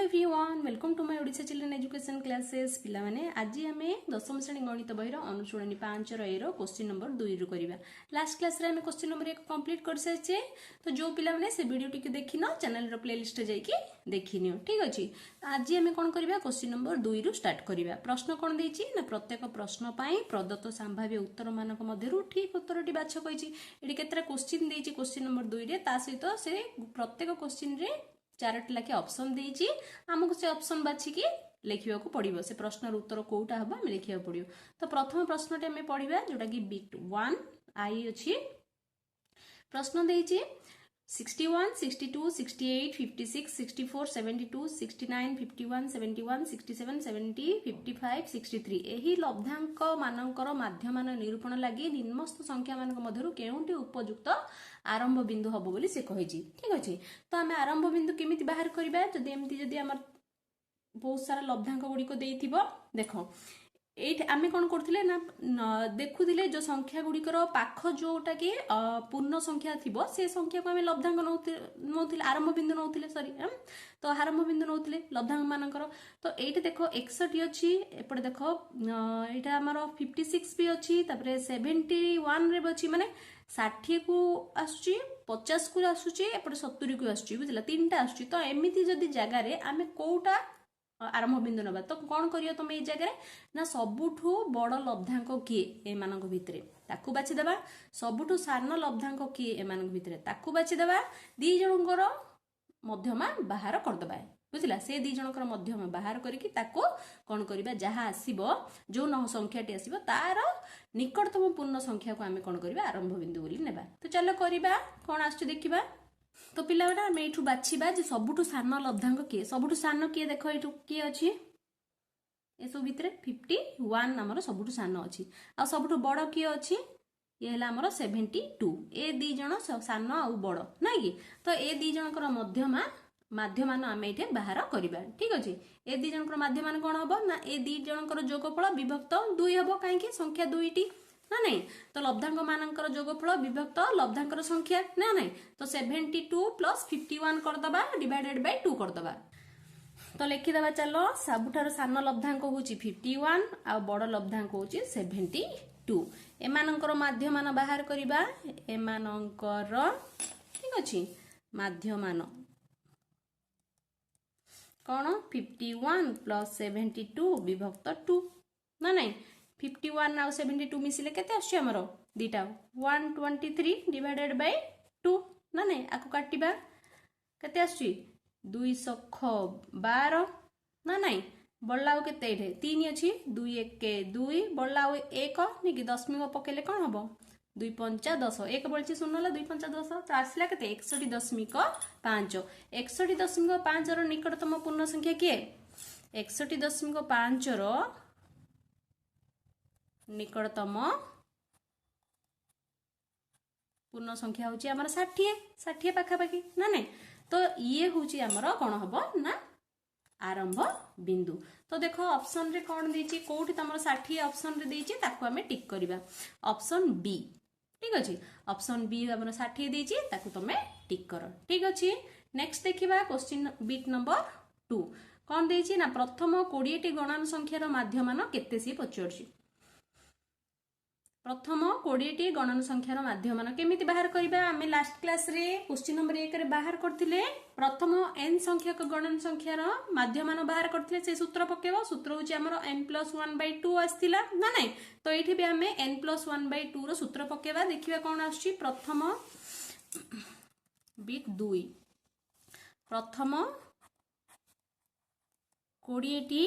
Everyone welcome to my Odisha children education classes पिला माने आज आमे दशम श्रेणी गणित बहिर अनुशूणी 5 रो क्वेश्चन नंबर 2 रु करबा। लास्ट क्लास रे आमे क्वेश्चन नंबर 1 कंप्लीट कर साचे, तो जो पिला माने से वीडियो टिके देखिनो चैनल रो प्लेलिस्ट जाईकी देखिनियो। ठीक अछि, आज आमे कोन करबा क्वेश्चन नंबर 2 रु स्टार्ट करबा। प्रश्न कोन देछि ना प्रत्येक प्रश्न पई प्रदत्त संभाव्य उत्तर मानक मध्यरु ठीक उत्तरटी बाछ कहिछि। एडी केतरा क्वेश्चन देछि क्वेश्चन नंबर 2 रे, ता सहित से प्रत्येक क्वेश्चन रे 4टी लाखे ऑप्शन देछि। हमको से ऑप्शन बाछिकी लिखिबा को पड़िबो, से प्रश्नर उत्तर कोटा हबा हम लिखिबा पड़िबो। तो प्रथम प्रश्नटे हम पढिबा जोटा कि बिट 1 आई अछि। प्रश्न देछि 61 62 68 56 64 72 69 51 71 67 70 55 63 एही लब्धांक मानकर माध्यमान निरूपण लागि निम्नस्थ संख्या मानक मध्यरु केउंटी उपयुक्त आरंभ बिंदु हबो बोली से कहिछि। ठीक अछि, तो हमें आरंभ बिंदु केमिति बाहर करिबा। जदि एमति जदि हमर बहुत सारा लब्धांक गुडी को देइथिबो, देखो एट आमे कोन करथिले ना देखुथिले जो संख्या गुडी करो पाख जोटा कि पूर्ण संख्या थिबो से संख्या को हमें लब्धांक नौथिले आरंभ बिंदु नौथिले सॉरी तो आरंभ बिंदु नौथिले लब्धांक मानकर। तो एट देखो 61 अछि, एपटे देखो एटा हमर 56 भी अछि, तापरे 71 रे अछि, माने 60 को आसुची 50 को आसुची एपटे 70 को आसुची, बुझला तीनटा आसुची। तो एमिति जदि जगह रे आमे कोउटा आरंभ बिंदु नबा, तो कौन करियो तुम ए जगह ना सबुठू बड़ लब्धांक किए ए मानक भितरे ताकू बाछि देबा, सबुठू सानो लब्धांक किए ए मानक भितरे ताकू बाछि देबा, दी जनकर मध्यमा बाहर कर देबा, बुझला से दी जनकर मध्यमा बाहर करके ताकू कौन करिबा जहां आसीबो जो न संख्याटी आसीबो तार निकटतम पूर्ण संख्या को आमे कौन करिबा आरंभ बिंदु बोली नेबा। तो चलो करिबा कौन आछी देखिबा। तो पिलाटा आम एठू बाछिबा जे सबुठू सान लब्धांक किए, सबुठू सान किए देख एठू किए अछि ए सब भितरे 51 हमर सबुठू सान अछि, आ सबुठू बड़ किए अछि ये हला हमर 72। ए दी जण सान आ बड़ नै कि, तो ए दी जनकर माध्यमान आम एठे बाहर करिबा। ठीक अछि, ए दी जनकर माध्यमान कोन हबो ना ए दी जनकर जोगफल विभक्त 2 हबो, काहे कि संख्या 2टी ना नहीं, तो लब्धांक मानकर जोगफल विभक्त लब्धांकर संख्या ना नहीं, तो 72 प्लस 51 कर दबा डिवाइडेड बाय 2 कर दबा। तो लिखि दबा चलो सबुठार सान लब्धांक होची 51 आ बड़ लब्धांक होची 72। एमानकर माध्यमान बाहर करिबा, एमानकर ठीक अछि माध्यमान कोन 51 प्लस 72 विभक्त 2 ना नहीं, 51 आउ 72 मिसिले केते आछी हमरो दीटा 123 डिवाइडेड बाय 2 ना नहीं, आको काटिबा केते आछी 212 ना नहीं, बल्लाउ केते एठे 3 अछि 2 1 के 2 बल्लाउ 1 नि कि दशमिक पकेले कोन हबो 2 5 10 1 बळची सुनला 2 5 10, तो आसला केते 61.5 61.5 रो निकटतम पूर्ण संख्या किए 61.5 रो निकटतम पूर्ण संख्या होची हमर 60 पाखापाखि ना नहीं, तो ये होची हमर कोन हबो ना आरंभ बिंदु। तो देखो ऑप्शन रे कोन देछि कोठी तमर 60 ऑप्शन रे देछि ताको हमें टिक करबा ऑप्शन बी। ठीक अछि, ऑप्शन बी हमर 60 देछि ताको तमे टिक करो। ठीक अछि, नेक्स्ट देखिबा क्वेश्चन बिट नंबर 2 कोन देछि ना प्रथम 20 टी गणन संख्यार माध्यमान केते सी पचरछि। प्रथम 20 टी गणन संख्यार माध्यमान केमिति बाहर करिबा, आमे लास्ट क्लास रे क्वेश्चन नंबर 1 रे बाहर करथिले प्रथम n संख्यक गणन संख्यार माध्यमान बाहर करथिले से सूत्र पकेबो। सूत्र होची हमर n+1/2 आस्थिला ना नहीं, तो एठी भी आमे n+1/2 रो सूत्र पकेबा। देखिबा कोन आछि प्रथम बिट 2 प्रथम 20 टी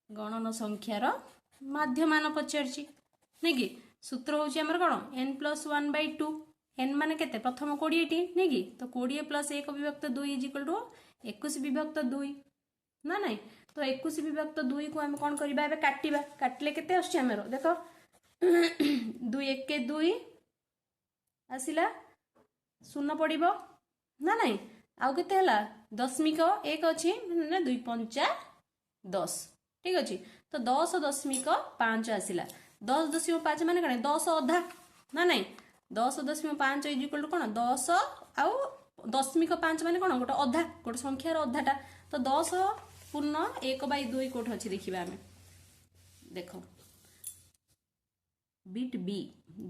गणन संख्यार माध्यमान पचरछि नै कि, सूत्र होची हमर कोन n+1/2, n माने केते प्रथम 20 टी नै कि, तो 20 प्लस 1 विभक्त 2 इज इक्वल टू 21 विभक्त 2 ना नहीं, तो 21 विभक्त 2 को हम कोन करबा एबे काटिबा, काटले केते आछि हमर देखो 2 1 के 2 आसिला शून्य पड़िबो ना नहीं, आउ केते हला दशमिक 1 अछि ना 2 5 10। ठीक अछि, तो 10.5 आसिला 10.5 माने कने 10 अधा ना नहीं, 10.5 इज इक्वल टू कोन 10 आउ 0.5 माने कौन गोटे अधा गोटे संख्यार अधाटा तो 10 पूर्ण 1/2 कोठ अच्छी देखा आम देख बिट बी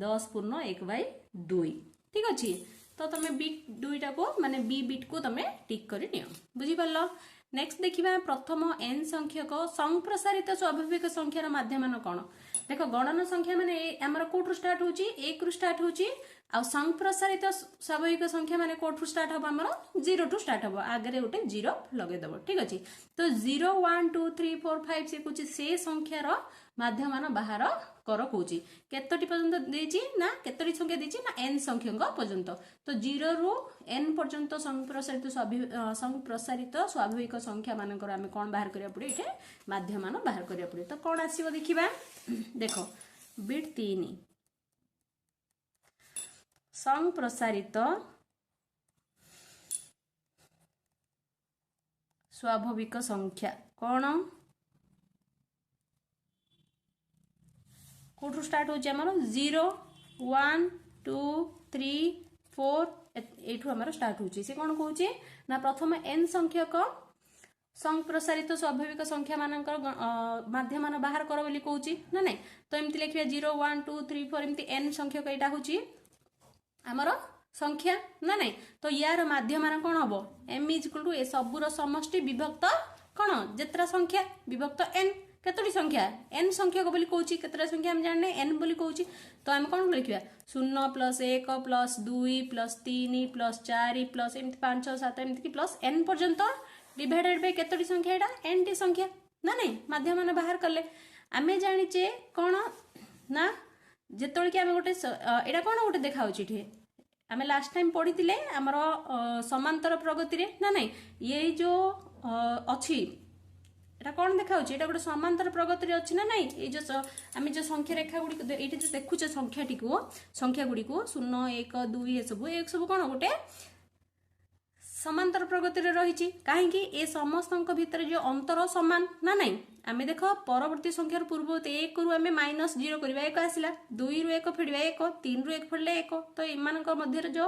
10 पूर्ण 1/2 ठीक अच्छे तो तुम बिट 2टा को माने बी बिट को तुम टिक कर बुझीपार। नेक्स्ट देखिबा प्रथम n संख्यक संप्रसारित स्वाभाविक संख्यार माध्यमान कौन देख गणन संख्या माने आमर कोठू स्टार्ट होची 1 रु स्टार्ट होची आ संप्रसारित स्वाभाविक संख्या माने कोठू स्टार्ट हम आमर 0 टू स्टार्ट हम आगे गोटे 0 लगे दबो ठीक अछि तो 0 1 2 3 4 5 से कुछ से संख्यार माध्यमान बाहर कर कहूँ केतोटी पर्यंत देछि ना केतोटी संख्या देछि ना n संख्यक पर्यंत तो 0 रु n पर्यंत संप्रसारित स्वाभाविक संख्या मानकर आमे कोन बाहर करिया पड़े इठे माध्यमान बाहर करिया पड़े तो कोन आसीबो देखिबा देखो बिट 3 संप्रसारित स्वाभाविक संख्या कोन कोठू स्टार्ट होची हमर 0 1 2 3 4 एठू हमर स्टार्ट होची से कोन कहूची ना प्रथम n संख्यक संप्रसारित स्वाभाविक संख्या मानकर माध्यमान बाहर कर बोली कहूची ना नहीं तो एमती लिखिया 0 1 2 3 4 एमती n संख्यक एटा होची हमर संख्या ना नहीं तो यार माध्यमान कोन हबो m = ए सबुर समष्टि विभक्त कोन जेतरा संख्या विभक्त n केतोटी संख्या n संख्या को बोली कहूची केतरा संख्या हम जानने n बोली कहूची तो हम कोन लिखिबा 0 + 1 + 2 + 3 + 4 + एमती 5 7 एमती की प्लस n पर्यंत डिवाइडेड बाय केतोटी संख्या एटा n टी संख्या ना नहीं माध्यमान बाहर करले आमे जानिचे कोन ना जेतोल कि आमे गोटे एटा कोन गोटे देखा होची ठे आमे लास्ट टाइम पढितिले हमरो समांतर प्रगति रे ना नहीं ये जो अछि एटा कोन देखा होची एटा गोटे समांतर प्रगति रे अछि ना नहीं ए जो आमे जो संख्या रेखा गुडी एटा जो देखुचे संख्या गुडी को 0 1 2 ए सब कोन गोटे समांतर प्रगति रे रहिची काहे कि ए समस्तक भीतर जो अंतर समान ना नहीं आमे देखो परवर्ती संख्यार पूर्ववर्ती 1 रु आमे -0 करबा 1 आसिला 2 रु 1 फेडबा 1 3 रु 1 फेडले 1 तो इमानक मध्य जो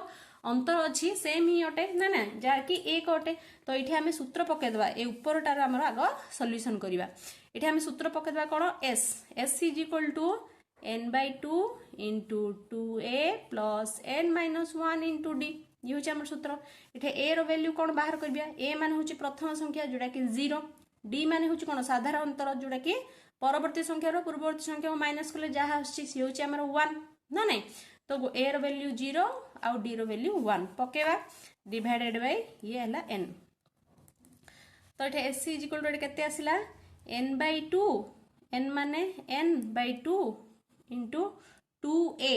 अंतर अच्छी सेम ही अटे ना ना जहाँकि 1 अटे तो ये आम सूत्र पकईदे ए उपरटार आम आग सल्यूशन करवा ये आम सूत्र पकईदे कौन S S is equal to n/2 into 2a plus n-1 into d ये हूँ आम सूत्र ये ए रैल्यू कौन बाहर करवा ए मान हूँ प्रथम संख्या जोटा कि 0 d मान हूँ कौन साधारण अंतर जोटा कि परवर्ती संख्यार पूर्ववर्ती संख्या माइनस कले जहाँ सी हूँ आम 1 ना नहीं तो ए रैल्यू 0 आउ डी रैल्यू 1 पकेवा डिवाइडेड बाय ये हला n तो ये एस इज इक्वल टू केते आसिला n/2 n माने n/2 इंटू 2a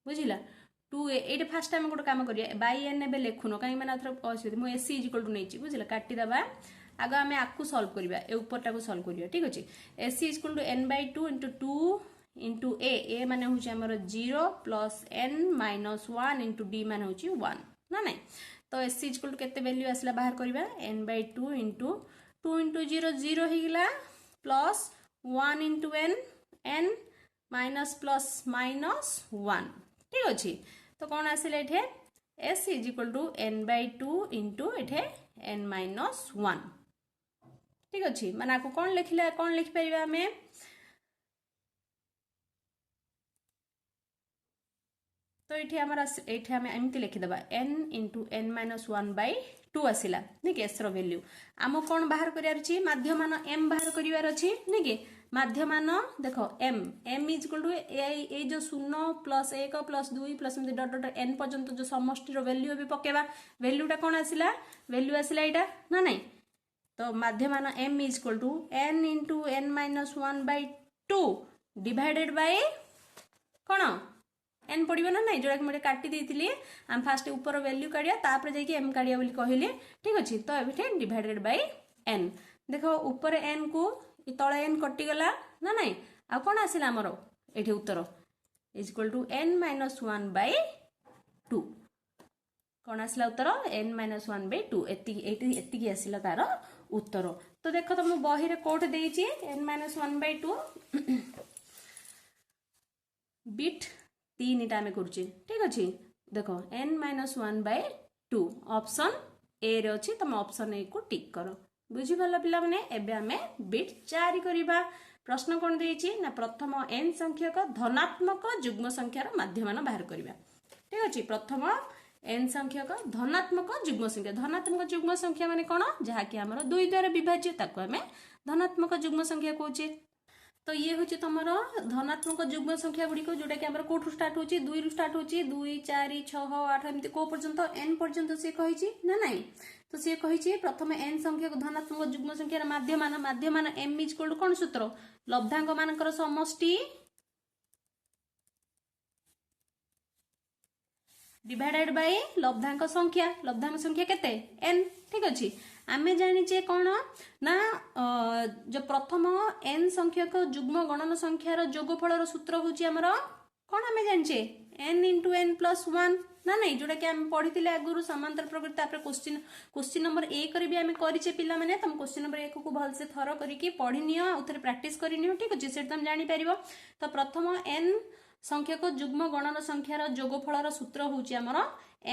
बुझिला 2a एटे फास्ट हम गोटे काम करिया बाय n एबे लेखुनो काई माने अथर कहछि मु एस इज इक्वल टू नेछि बुझिला काटी दबा आगे आमे आकु सॉल्व करिया ए ऊपरटा को सॉल्व करिया ठीक अछि S is equal to n/2 into 2 into A माने हूँ आमर 0 प्लस n-1 इंटू डी माने हूँ 1 ना नहीं तो एस इज इक्वल टू केते वैल्यू आसला बाहर करबा n/2 इंटू 2 इंटू 0 0 हिगला plus 1 into n minus plus minus 1 ठीक अच्छे तो कौन आसिला एठे S is equal to n/2 into एठे n-1 ठीक अच्छे माने आपको कौन लिखिला कौन लिखि परिबा हमें तो ये आम एमती लिखिदबा n इंटू n-1/2 आसला नहीं कि एस रैल्यू आम कौन बाहर कर माध्यमान m बाहर कर नहीं कि माध्यमान देख m इज इक्वल टू ए जो 0 प्लस 1 प्लस 2 प्लस डट डट n पर्यंत जो समष्टि वैल्यू भी पकेबा वैल्यूटा कौन आसला वैल्यू आसला यहाँ ना नहीं तो माध्यमान m is equal to n into n-1/2 divided by कौन n पड़ो ना नहीं जोड़ा कि मुझे काटी देती आम फास्ट ऊपर वैल्यू काढ़िया तापर जाकि m काढ़िया बोली कहले ठीक अच्छे तो ये डिवाइडेड बाय n देख ऊपर n को तले n कटिगला ना नहीं आ कौन आसला आमर ये उत्तर इज इक्वल टू n-1/2 कौन आसला उत्तर n-1/2 एति आसला तार उत्तर तो देख तुम बही रे कोट देछि n-1/2 बिट 3 टा में करूचे ठीक अच्छे देख n-1/2 2 ऑप्शन ए रे अछि तुम ऑप्शन ए को टिक करो बुझी गल पिला माने एबे हमें बिट 4 करिबा प्रश्न कोन देछि ना प्रथम n संख्यक धनात्मक युग्म संख्यार माध्यमान बाहर करिबा ठीक अछि प्रथम n संख्यक धनात्मक युग्म संख्या माने कोन जहा कि हमर 2 द्वारा विभाज्य ताको हमें धनात्मक युग्म संख्या कहूचे तो ये हूँ तुम धनात्मक युग्म संख्या गुड़िक जोटा कि कौटू स्टार्ट होची 2 रु स्टार्ट होची 2 4 6 8 एमती को पर्यंत n पर्यंत सी कही ना नहीं तो सी कही प्रथम n संख्या धनात्मक युग्म संख्यार माध्यमान m इज इक्वल टू कौन सूत्र लब्धांक मानकर समष्टि डिवाइडेड बाय लब्धांक संख्या केते n ठीक अछि आमे जानिचे कोन ना जो प्रथम n संख्यक युग्म गणन संख्यार योगफलर सूत्र होची हमर कोन आमे जानिचे n * n + 1 ना नहीं जोटा कि हम पढ़िथिले आगुरु समांतर प्रकृति तापर क्वेश्चन नंबर 1 रे भी आमे करिचे पिला माने तुम क्वेश्चन नंबर 1 को भल से थरो करिकि पढ़ि नियो उथरे प्रैक्टिस करि नियो ठीक अछि सेट तुम जानि परिबो तो प्रथम n संख्यक युग्म गणन संख्यार योगफलर सूत्र होची हमर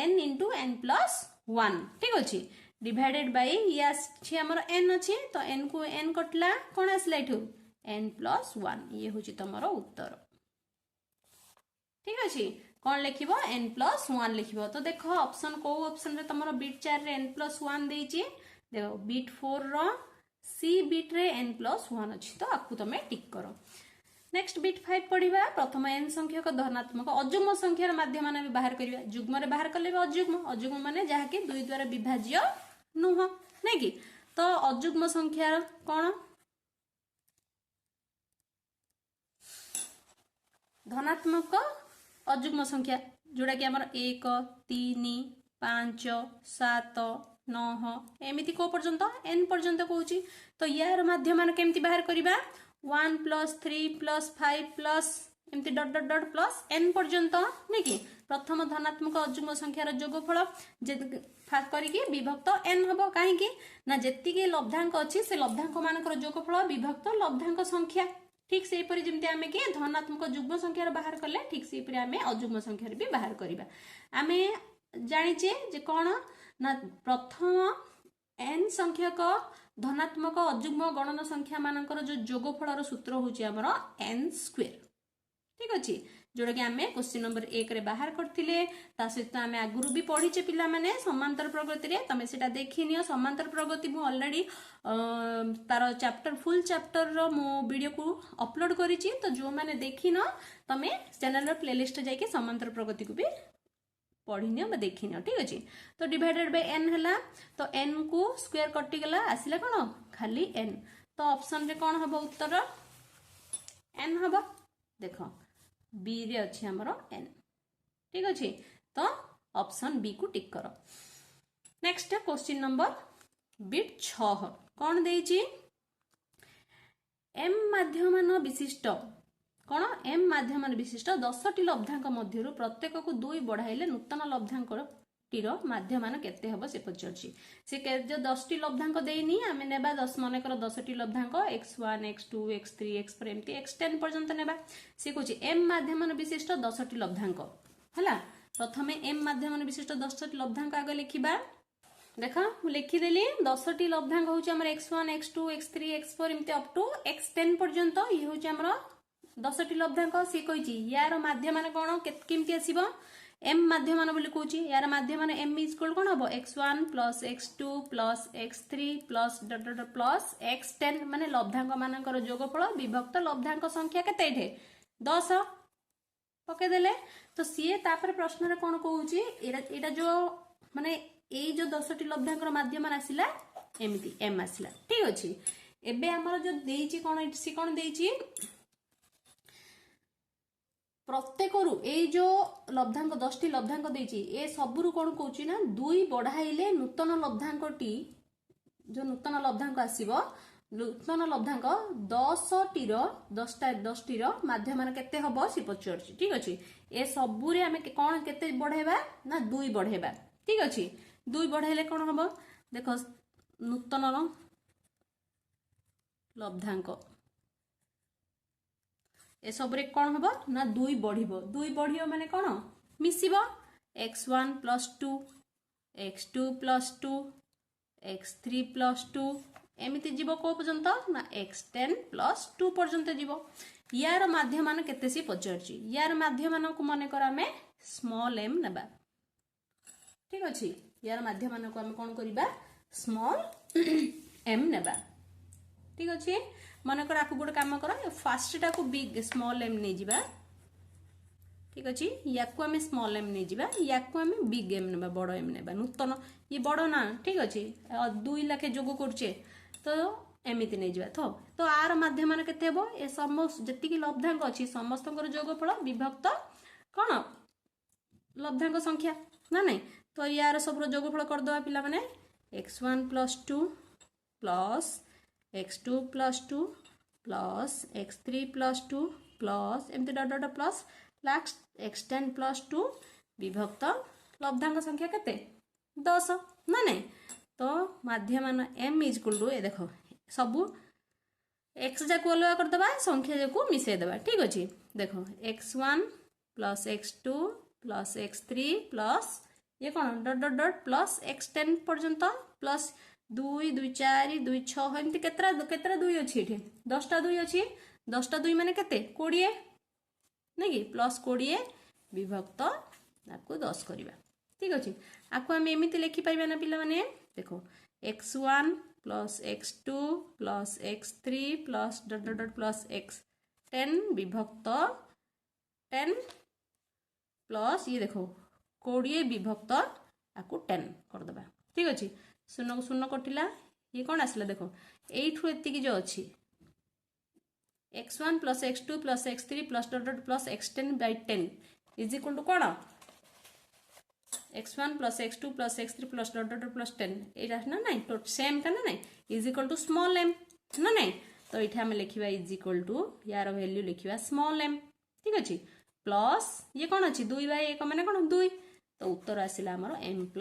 n * n + 1 ठीक अछि डिवाइडेड बाय यस छी हमर n अछि तो n को n कटला कोन आसला एठु n + 1 ये होची तमरो उत्तर ठीक अछि कोन लिखिबो n + 1 लिखिबो तो देखो ऑप्शन को ऑप्शन रे तमरो बिट 4 रे n + 1 देइची देखो बिट 4 रो सी बिट रे n + 1 अछि तो आकु तमे टिक करो नेक्स्ट बिट 5 पढ़िबा प्रथम n संख्यक धनात्मक अयुग्म संख्यार माध्यमान बाहर करिबा युग्म रे बाहर करले अयुग्म माने जहा कि 2 द्वारा विभाज्य नुह नहीं कि तो अयुग्म संख्यार कोन धनात्मक अयुग्म संख्या जोड़ा कि हमर 1 3 5 7 9 एमिति को पर्यंत n पर्यंत कहूची तो यार माध्यमान केमति बाहर करिबा 1 + 3 + 5 + एमती dot dot dot plus n पर्यंत नहीं कि प्रथम धनात्मक अयुग्म संख्यार योगफल करिकी विभक्त n हबो काहे कि ना जेतिके लब्धांक अछि से लब्धांक मानकर योगफल विभक्त लब्धांक संख्या ठीक से परि जेमति आमे कि धनात्मक युग्म संख्यार बाहर करले ठीक से परि आमे अयुग्म संख्यार भी बाहर करिबा आमे जानिचे जे कोन ना प्रथम n संख्यक धनात्मक अयुग्म गणन संख्या मानकर जो योगफलर सूत्र होची हमर n² ठीक अछि जोड़ा कि आमे क्वेश्चन नंबर 1 रे बाहर करथिले ता सहित आमे आगुरु भी पढिचे पिला माने समांतर प्रगति रे तमे सेटा देखिनियो समांतर प्रगति मु ऑलरेडी तार चैप्टर फुल चैप्टर रो मो वीडियो को अपलोड करिछि तो जो माने देखिनो तमे चैनल रो प्लेलिस्ट जाई के समांतर प्रगति को भी पढ़िनियो बा देखिनियो ठीक अछि तो डिवाइडेड बाय n हला तो n को स्क्वायर कटि गला आसिला कोन खाली n तो ऑप्शन रे कोन हबो उत्तर n हबो देखो बी रे अछि हमरो n ठीक अछि तो ऑप्शन बी को टिक करो नेक्स्ट क्वेश्चन नंबर बिट 6 कोन देइछि m माध्यमान विशिष्ट कोन m माध्यमान विशिष्ट 10 टी लब्धांक मध्यरु प्रत्येक को 2 बढ़ाइले नूतन लब्धांक टीर माध्यमान केते हबो से पचरछि से जो 10 टी लब्धांक देइनी आमे नेबा 10 माने कर 10 T लब्धांक x1 x2 x3 x4 एमती x10 पर्यंत नेबा से कहछि m माध्यमान विशिष्ट 10 टी लब्धांक हला प्रथमे m माध्यमान विशिष्ट 10 टी लब्धांक आगे लिखिबा देखा मु लिखि देली 10 टी लब्धांक होछि हमर x1 x2 x3 x4 एमती अप टू x10 पर्यंत ई होछि हमर 10 टी लब्धांक से कहछि यार माध्यमान कोन केमती आसीबो m माध्यमान बोली कहछि यार माध्यमान m इज इक्वल कोन हबो x1 + x2 + x3 + dot dot plus x10 माने लब्धांक मानकर योगफल विभक्त लब्धांक संख्या केते एठे 10 पके देले तो सीए तापर प्रश्न रे कोन कहउछि एटा जो माने एई जो 10 टी लब्धांकर माध्यमान आसिला एमिति m आसिला ठीक अछि एबे हमर जो देइछि कोन सी कोन देइछि प्रत्येक रु ए जो लब्धांक 10 टी लब्धांक देइछि ए सबरु कोन कहउछि ना 2 बढ़ाइले नूतन लब्धांक टी जो नूतन लब्धांक आसीबो नूतन लब्धांक 10 टीर माध्यमान केते हबो सी पचरछि ठीक अछि ए सबु रे हमें कोन केते बढ़ाइबा ना 2 बढ़ाइबा ठीक अछि 2 बढ़ाइले कोन हबो देखो नूतन लब्धांक ए सब रे कोन हबो ना 2 बढ़िबो 2 बढ़ियो माने कोन मिसिबो x1 + 2 x2 plus 2 x3 plus 2 एमती जीव को पर्यंत ना x10 प्लस 2 पर्यंत जीव यार माध्य मान केते सी पचारची यार माध्य मान को मन कर आमे स्मॉल m नेबा ठीक अछि यार माध्य मान को आमे कोन करिबा स्मॉल m नेबा ठीक अछि मन कर आपको गोटे काम कर फास्ट टा को बिग स्मॉल m नै जिबा ठीक अछि याकू आमे स्मॉल m नै जिबा याकू आमे बिग m नेबा बड़ m नेबा नूतन ये बड़ ना ठीक अछि 2 लाख जोग करछे तो एमिति नै जिबा तो आर माध्यम मान केते हेबो ए समस्त जति कि लब्धांक अछि समस्तकर जोगफल विभक्त कोन लब्धांक संख्या ना नै तो यार सबरो जोगफल कर दवा पिला माने x1 + 2 plus x2 + 2 plus x3 + 2 plus एमती dot dot plus last x10 + 2 विभक्त लब्धांक संख्या केते 10 ना नै तो माध्यमान m = ए देखो सबू x जाको अलग कर दबा संख्या जाको मिसे दबा ठीक अछि देखो x1 + x2 + x3 प्लस ये कोन dot dot dot plus x10 पर्यंत प्लस 2 2 4 2 6 एमती केतरा केतरा 2 अछि एठी 10टा 2 अछि 10टा 2 माने केते 20 नै कि प्लस 20 विभक्त आको 10 करिबा ठीक अछि आको हम एमिति लिखि पाइबा ना पिला माने देखो x1 + x2 + x3 plus dot dot dot plus x10 विभक्त 10 प्लस ये देखो 20 विभक्त आको 10 कर दबा ठीक अछि शून्य को शून्य कटिला ये कोन आसला देखो 8 एति की जो अछि x1 + x2 + x3 plus dot dot plus x10/10 = कोन x1 + x2 + x3 plus dot dot plus 10 एटा ना नै तो सेम का ना नै = स्मॉल m ना नै तो इठा हम लिखिबा = यार वैल्यू लिखिबा स्मॉल m ठीक अछि प्लस ये कोन अछि 2/1 माने कोन 2 तो उत्तर आसिला हमर m +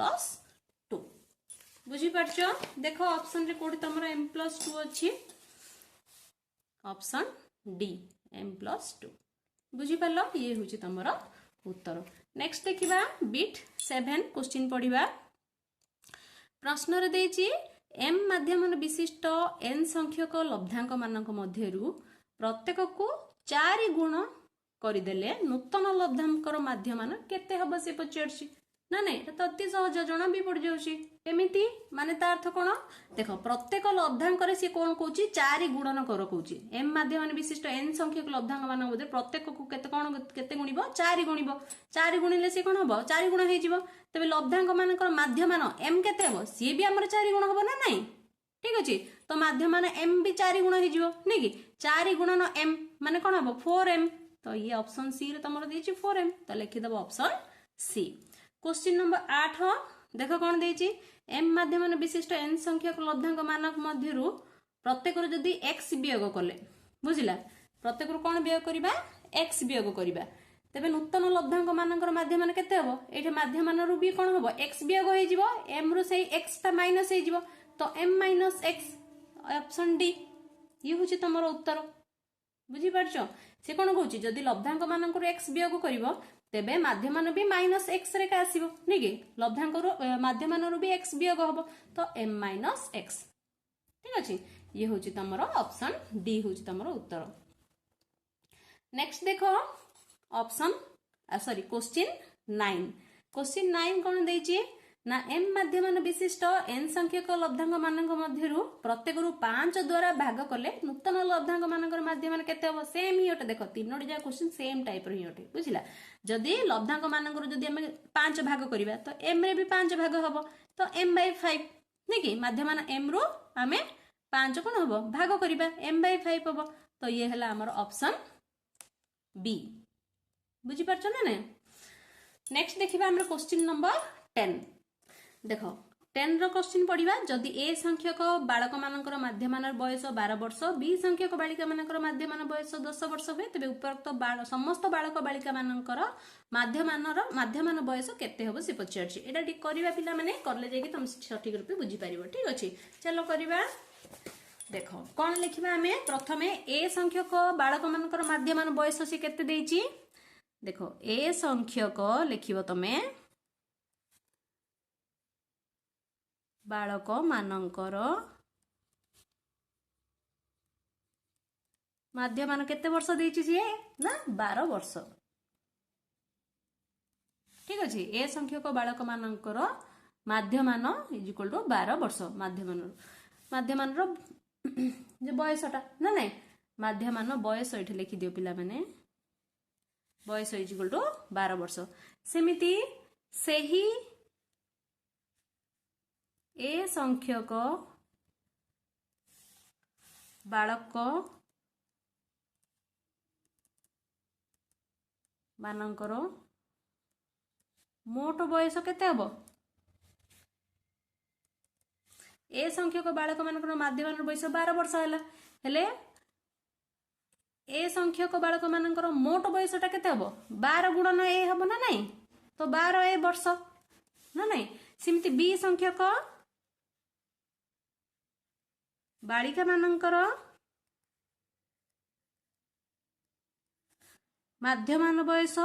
2 बुझी परछो देखो ऑप्शन रे कोडी तमरा m + 2 अछि ऑप्शन डी m + 2 बुझी परलो ये होची तमरा उत्तर नेक्स्ट देखिबा बिट 7 क्वेश्चन पढिबा प्रश्न रे देछि m माध्यमन विशिष्ट n संख्यक लब्धांक मानक मध्यरु प्रत्येक को 4 गुण करिदेले नूतन लब्धांकर माध्यमान केते हबो से पचरछि ना नै तो अति सहज जणा भी पड़ जाउछि एमिति माने ता अर्थ कोन देखो प्रत्येक लब्धांकर से कोन कहूछि 4 गुणन कर कहूछि m माध्यमान विशिष्ट n संख्यक लब्धांक मान मध्ये प्रत्येक को केते कोन केते गुणिबो 4 गुणिबो 4 गुणिले से कोन हबो 4 गुण हे जिवो तबे लब्धांक मानकर माध्यमान m केते हबो सी भी हमर 4 गुण हबो ना नै ठीक अछि तो माध्यमान m भी 4 गुण हे जिवो नै कि 4 गुणन m माने कोन हबो 4m तो ये ऑप्शन सी रे तमरो देछि 4m तो लिखि दबो ऑप्शन सी क्वेश्चन नंबर 8 देखो कोन देछि m माध्यमान विशिष्ट n संख्यक लब्धांक मानक मध्यरु प्रत्येक रो जदी x वियोग करले बुझिला प्रत्येक रो कोन वियोग करिबा x वियोग करिबा तबे नूतन लब्धांक मानकर माध्यमान केते हबो एठे माध्यमान रु भी कोन हबो x वियोग होई जिवो m रु सेही x ता माइनस होई जिवो तो m - x ऑप्शन डी ये होची तमरो उत्तर बुझी परछो से कोन कहूची जदी लब्धांक मानकर x वियोग करिवो तेबे माध्यमान भी -x रे का आसीबो नै कि लब्धांक रो माध्यमान रो भी x वियोग हबो तो m - x ठीक अछि ये होची तमरो ऑप्शन डी होची तमरो उत्तर नेक्स्ट देखो ऑप्शन सॉरी क्वेश्चन 9 कोन दैछि ना m माध्यमान विशिष्ट n संख्यक लब्धांक मानक मध्यरु प्रत्येक रु 5 द्वारा भाग कले नूतन लब्धांक मानकर माध्यमान केते हबो सेम ही होटे देखो तीनोडी जा क्वेश्चन सेम टाइप रो ही होटे बुझिला जदी लब्धांक मानकर जदी हम 5 भाग करिबा तो m रे भी 5 भाग हबो तो m/5 नै कि माध्यमान m रु हमें 5 कोन हबो भाग करिबा m/5 हबो तो ये हला हमर ऑप्शन बी बुझी परछो ना नेक्स्ट देखिबा हमर क्वेश्चन नंबर 10 देखो 10 रो क्वेश्चन पढिबा जदी a संख्यक बालक मानकर माध्यमान बयस 12 वर्ष b संख्यक बालिका मानकर माध्यमान बयस 10 वर्ष होय तबे उपरोक्त समस्त बालक बालिका मानकर माध्यमान बयस केते होबो से पचारछि एटा ठीक करिबा पिला माने करले जेकी तुम सठिक रूपे बुझी परिबो ठीक अछि चलो करिबा देखो कोन लिखिबा हमें प्रथमे a संख्यक बालक मानकर माध्यमान बयस से केते देछि देखो a संख्यक लिखिबो तमे बालक मानकर माध्यमान केते वर्ष देछि सी ना 12 वर्ष। ठीक अछि ए संख्यक बालक मानकर माध्यमान इज इक्वल टू 12 वर्ष। माध्यमान रो जे बयसटा ना नहीं माध्यमान बयस एठी लिखि दियो पिला माने बयस इज इक्वल टू 12 वर्ष। सेमिति सेही ए संख्यक बालक मानकर मोट बयस केते हबो ए संख्यक बालक मानकर माध्यमान बयस 12 वर्ष हला हेले ए संख्यक बालक मानकर मोट बयसटा केते हबो 12 गुणन ए हबो ना नहीं तो 12 ए वर्ष ना नहीं। सेमिति बी संख्यक बालिका मानकर माध्यमान बयस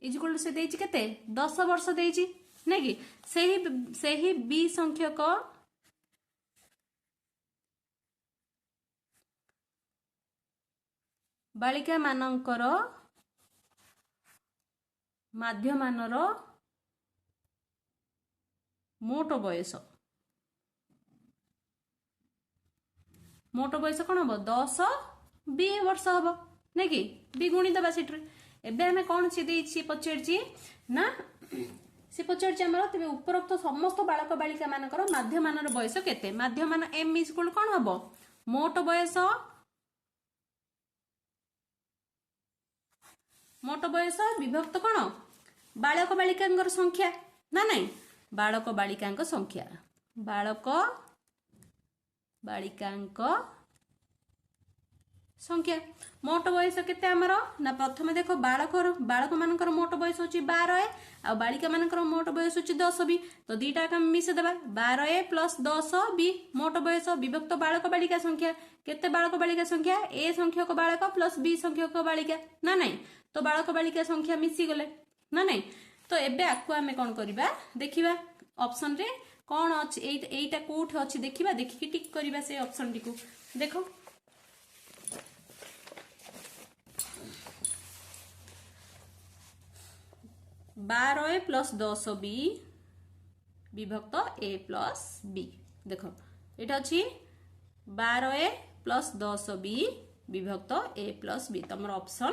इजिकल से देछि केते 10 वर्ष देछि नै कि सेही बी संख्यक बालिका मानकर माध्यमानर मोट बयस कौन हम 10 बी वर्ष हम नहीं कि बी गुणी दबा सीट्रे एबे हमें कौन सी देछि पचारछि ना से पचारछि हमर तबे उपरोक्त समस्त बालक बालिका मानकर माध्यमानर बयस केते माध्यमान एम इज इक्वल कौन हबो मोट बयस विभक्त कौन बालक बालिकांकर संख्या ना नहीं बालक बालिकांक संख्या बालक बालिकांक संख्या मोट बयस केते हमर ना प्रथमे देखो बालक मानकर मोट बयस होची 12 ए आ बालिका मानकर मोट बयस होची 10 बी तो दीटा का मिसे देबा 12 ए प्लस 10 बी मोट बयस विभक्त बालक बालिका संख्या केते बालक बालिका संख्या ए संख्यक बालक प्लस बी संख्यक बालिका ना नहीं तो बालक बालिका संख्या मिसी गले ना नहीं तो एबे आकु हमें कोन करबा देखिबा ऑप्शन रे कोन अछि एटा कोठ अछि देखिबा देखि टिक करबा से ऑप्शन टिकु देखो 12 ए प्लस 10 बी विभक्त ए प्लस बी देखो एटा अछि 12 ए प्लस 10 बी विभक्त ए प्लस बी तमर ऑप्शन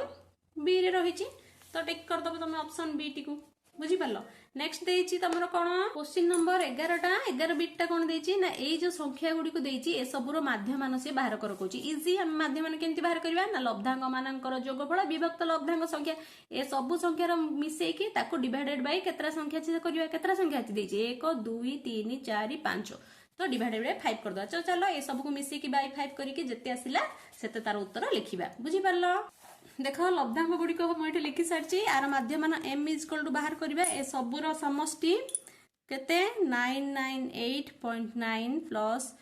बी रे रहिछि तो टिक कर दबो तमे ऑप्शन बी टिकु बुझी पालो। नेक्स्ट देछि तमरो कोन क्वेश्चन नंबर 11 बिटटा कोन देछि ना ए जो संख्या गुडी को देछि ए सबुरो माध्यमान से बाहर कर कोछि इजी हम माध्यमान केंति बाहर करबा ना लब्धांग मानकर जोगफल विभक्त लब्धांग संख्या ए सब संख्या रो मिसे की ताको डिवाइडेड बाय केतरा संख्या छै करबा केतरा संख्या छै देछि 1 2 3 4 5 तो डिवाइडेड बाय 5 कर दो चलो ए सब को मिसे की बाय 5 करी के जते आसिला सेते तार उत्तर लिखिबा बुझी पालो। देखो लब्धांग गुडी को हम एठी लिखि सारछि आर माध्यमान m इज इक्वल टू बाहर करबा ए सबुरो समष्टि केते 998.9 प्लस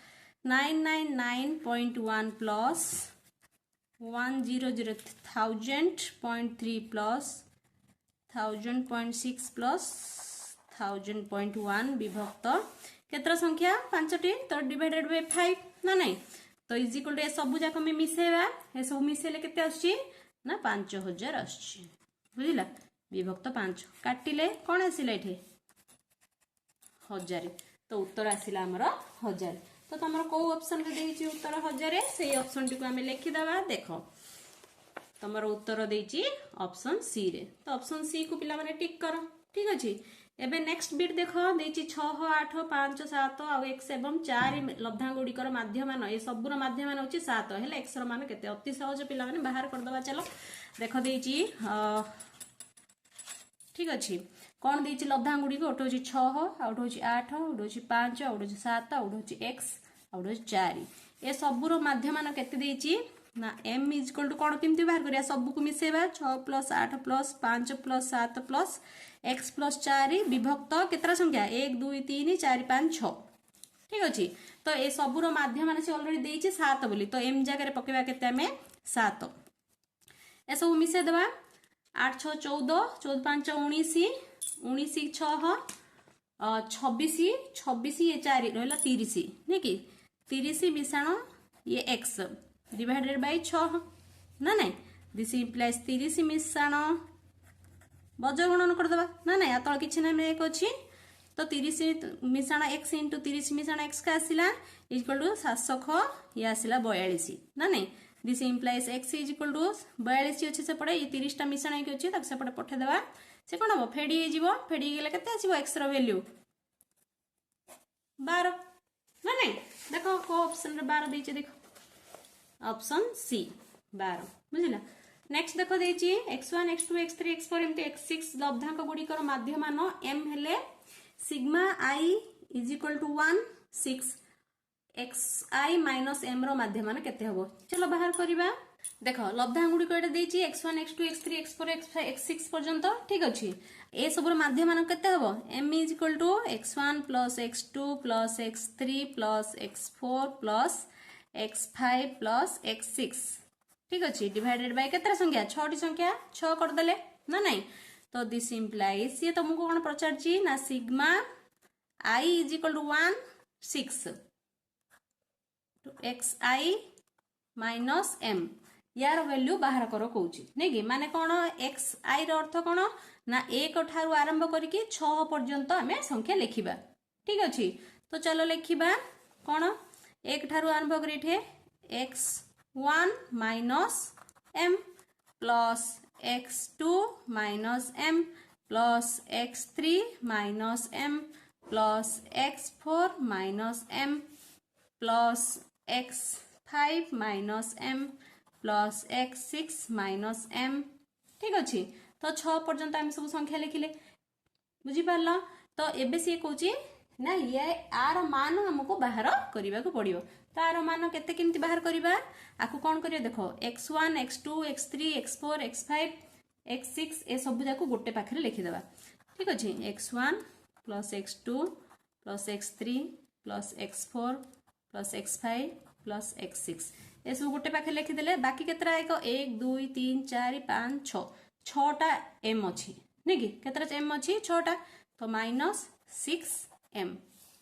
999.1 प्लस 100,000.3 प्लस 1000.6 प्लस 1000.1 विभक्त केतरा संख्या पांचटी तो डिवाइडेड बाय 5 ना नहीं तो इज इक्वल टू ए सब जाक में मिसेबा ए सब मिसेले केते आछि ना 5000 आछि बुझिला विभक्त 5 काटिले कोन आसिला एठी 1000 तो उत्तर आसिला हमर 1000 तो तमरो को ऑप्शन रे देछि उत्तर 1000 सेही ऑप्शन टी को हमें लिखि दबा देखो तमरो उत्तर देछि ऑप्शन सी रे तो ऑप्शन सी को पिला माने टिक करो ठीक अछि। एबे नेक्स्ट बिट देखो देछि 6 8 5 7 आ x एवं 4 लब्धांग गुडी कर माध्यमान ए सबुर माध्यमान होछि 7 हेले x रो मान केते अति सहज पिला माने बाहर कर दबा चलो देखो देछि ठीक अछि कोन देछि लब्धांग गुडी को ओटो होछि 6 आउट होछि 8 आउट होछि 5 आउट होछि 7 आउट होछि x आउट होछि 4 ए सबुर माध्यमान केते देछि ना m इज इक्वल टू कोन केमति बाहर करिया सब को मिसेबा 6 plus 8 plus 5 plus 7 plus x plus 4 विभक्त केतरा संख्या 1 2 3 4 5 6 ठीक अछि तो ए सबुरो माध्यम से ऑलरेडी देछि 7 बोली तो m जगह रे पकेबा केते हमें 7 ए सब मिसे देबा 8 6 14 14 5 19 19 6 26 26 ये 4 रहा 30 नहीं कि 30 मिशाण ये x डिवाइडेड बाय 6 ना नहीं दिस इम्प्लाइज 30 मिशाण बज गुणन करदे ना नहीं तल कि ना एक अच्छी तो 30 मिशाण x इंटू 30 मिशाण x का आसला इक्वल टू 700 ये आसला 42 ना नहीं this implies x is equal to 42 अच्छे सेपटे ये 30 टा मिशाण होगी अच्छी ताक सेपटे पठेदेवा से कौन हम फेड़ी फेड़ी गले के आसो एक्स रैल्यू 12 ना नहीं देख को ऑप्शन रे 12 देछि देख ऑप्शन सी 12 बुझिला नेक्स्ट देखो देछि x1 x2 x3 x4 एमती x6 लब्धांक गुड़िकर माध्यमान m हेले sigma i is equal to 1 6 xi minus m रो माध्यमान केते हबो चलो बाहर करिबा देखो लब्धांक गुड़िक एटा देछि x1 x2 x3 x4 x6 पर्यंत ठीक अछि ए सबर माध्यमान केते हबो m is equal to x1 plus x2 plus x3 plus x4 plus x5 plus x6 ठीक अछि डिवाइडेड बाय केतरा संख्या 6 टी संख्या 6 कर देले ना नहीं तो दिस इंप्लाइज ये तुमको कोन प्रचारची ना sigma i is equal to 1 6 to xi minus m यार वैल्यू बाहर करो कहूची नहीं कि माने कौन एक्स आई अर्थ कौन ना एक ठारू आरंभ करके 6 पर्यंत आम संख्या लिखा ठीक अच्छे तो चलो लिखा कौन एक ठारू आरंभ कर x1 minus m plus x2 minus m plus x3 minus m plus x4 minus m plus x5 minus m plus x6 minus m ठीक अच्छे तो 6 पर्यंत आम सब संख्या लिखिले बुझीपार तो एबे सी कहूँ ना ये आर मान हमको बाहर करने को पड़ो तो आर मान केते केमती बाहर करवा आपको कौन करिए देखो x1 x2 x3 x4 x5 x6 ए सब जाक गोटे पाखे लिखिदेवा ठीक अच्छे x1 plus x2 plus x3 plus x4 plus x5 plus x6 ये सब गोटे पाखे लिखिदेले बाकी केतरा एक 1 2 3 4 5 6 6टा m अच्छी नहीं कि केतरा m अच्छी 6टा तो माइनस 6m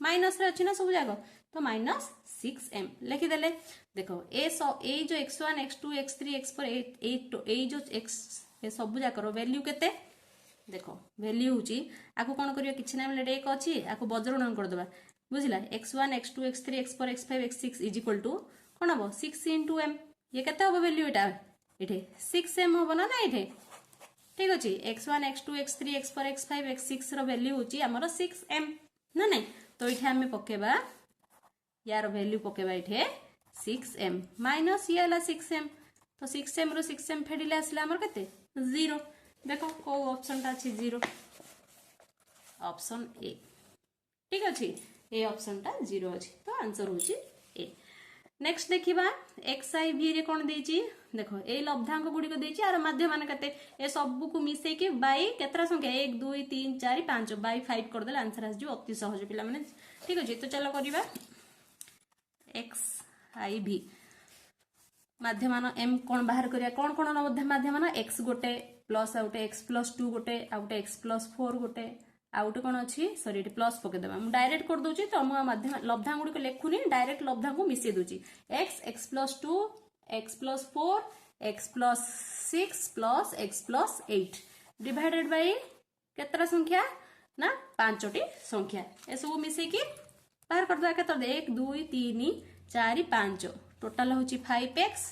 माइनस रे अच्छी ना सब जाक तो माइनस 6m लिखिदेले देखो ए जो x1 x2 x3 x4 ए जो x ए सब जाकर वैल्यू केते देखो वैल्यू होची आको कोन करियो किछि ना बेले एक अछि आको बज्रगुणन कर देबा बुझिला x1 x2 x3 x4 x5 x6 is equal to कौन हम 6 इंटू m ये केते हम वैल्यू एटा इठे 6m हम ना ना इठे ठीक अछि x1 x2 x3 x4 x5 x6 रो वैल्यू होची हमर 6m ना नहीं तो इठे हम पकेबा यार वैल्यू पकेबा इठे 6m माइनस ये वाला 6m तो 6m रो 6m फेडिले आसला हमर केते 0 देखो को ऑप्शन ता अछि 0 ऑप्शन ए ठीक अछि ए ऑप्शन ता 0 अछि तो आंसर होची ए नेक्स्ट देखिबा xi v रे कोन देची देखो ए लब्धांक गुडी को देची आर माध्यम मान कते ए सब को मिसे के बाय केतरा संख्या 1 2 3 4 5 बाय 5 कर देले आंसर आस जो अति सहज पिला माने ठीक अछि तो चलो करिबा xi v माध्यमान m कोन बाहर करिया कोन कोन माध्यमान x गोटे प्लस आउटे x प्लस 2 गोटे आउटे x प्लस 4 गोटे आउटे कोन अछि सॉरी इट प्लस पके देबा हम डायरेक्ट कर दोची तो हम माध्यम लब्धांक गुडी को लेखुनी डायरेक्ट लब्धांक को मिसे दोची x plus 2 x plus 4 x plus 6 plus x plus 8 divided by केतरा संख्या ना 5टी संख्या ए सब मिसे की बाहर कर दवा केतर 1 2 3 4 5 टोटल होची 5x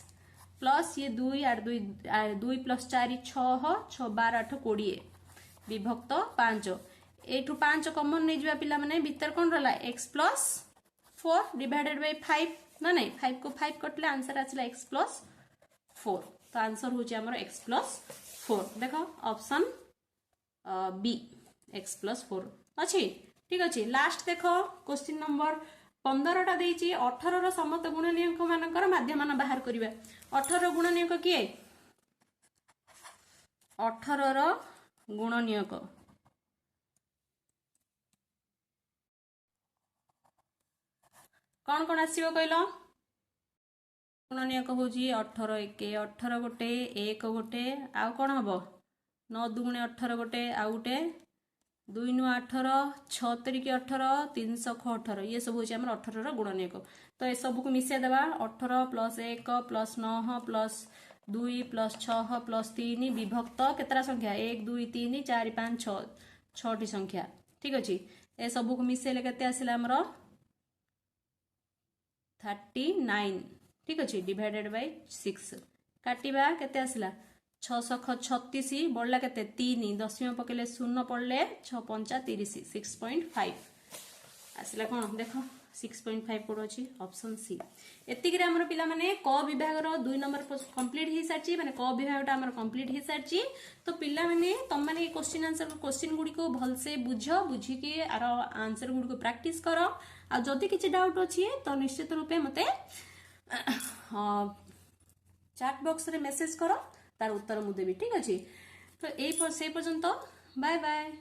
प्लस ये 2 8 2 प्लस 4 6 6 12 8 20 विभक्त 5 एठू 5 कॉमन नहीं जुआ पिला माने भीतर कोन रहला x प्लस 4 डिवाइडेड बाय 5 ना नहीं 5 को 5 कटले आंसर आछला x प्लस 4 तो आंसर होची हमर x प्लस 4 देखो ऑप्शन बी x प्लस 4 अछि ठीक अछि लास्ट देखो क्वेश्चन नंबर 15 टा देछि 18 रो समस्त गुणनीयक मानकर माध्यमान बाहर करिबा 18 गुणनीयक किए 18 रो गुणनीयक कौन कौन आसीबो कहलो गुणनीयक होजी 18 1 18 गोटे 1 गोटे आउ कौन हबो 9 2 18 गोटे आउ गोटे 2 नु 18 6 तरीके 18 318 ये सब होची हमर 18 रो गुणनीयक। तो ए सब को मिसे देबा 18 plus 1 plus 9 plus 2 plus 6 plus 3 विभक्त केतरा संख्या 1 2 3 4 5 6 6 टी संख्या ठीक अछि। ए सब को मिसेले केते आसिला हमर 39 ठीक अछि डिवाइडेड बाय 6 काटिबा केते आसिला 636 बढ़ला केते 3 दशमिक पकेले 0 पड़ले 6 5 30 6.5 आसिला कोन देखो 6.5 कोड अछि ऑप्शन सी। एतिकरे हमर पिला माने क विभाग रो 2 नंबर कंप्लीट ही साची माने क विभागटा हमर कंप्लीट ही साची। तो पिला माने तम माने क्वेश्चन आंसर क्वेश्चन गुडी को भल से बुझो बुझी के आर आंसर गुडी को प्रैक्टिस करो आ जदी किछि डाउट अछि तो निश्चित रूपे मते चैट बॉक्स रे मेसेज करो तार उत्तर मु देबी ठीक अछि। तो ए पर से पर्यंत बाय बाय।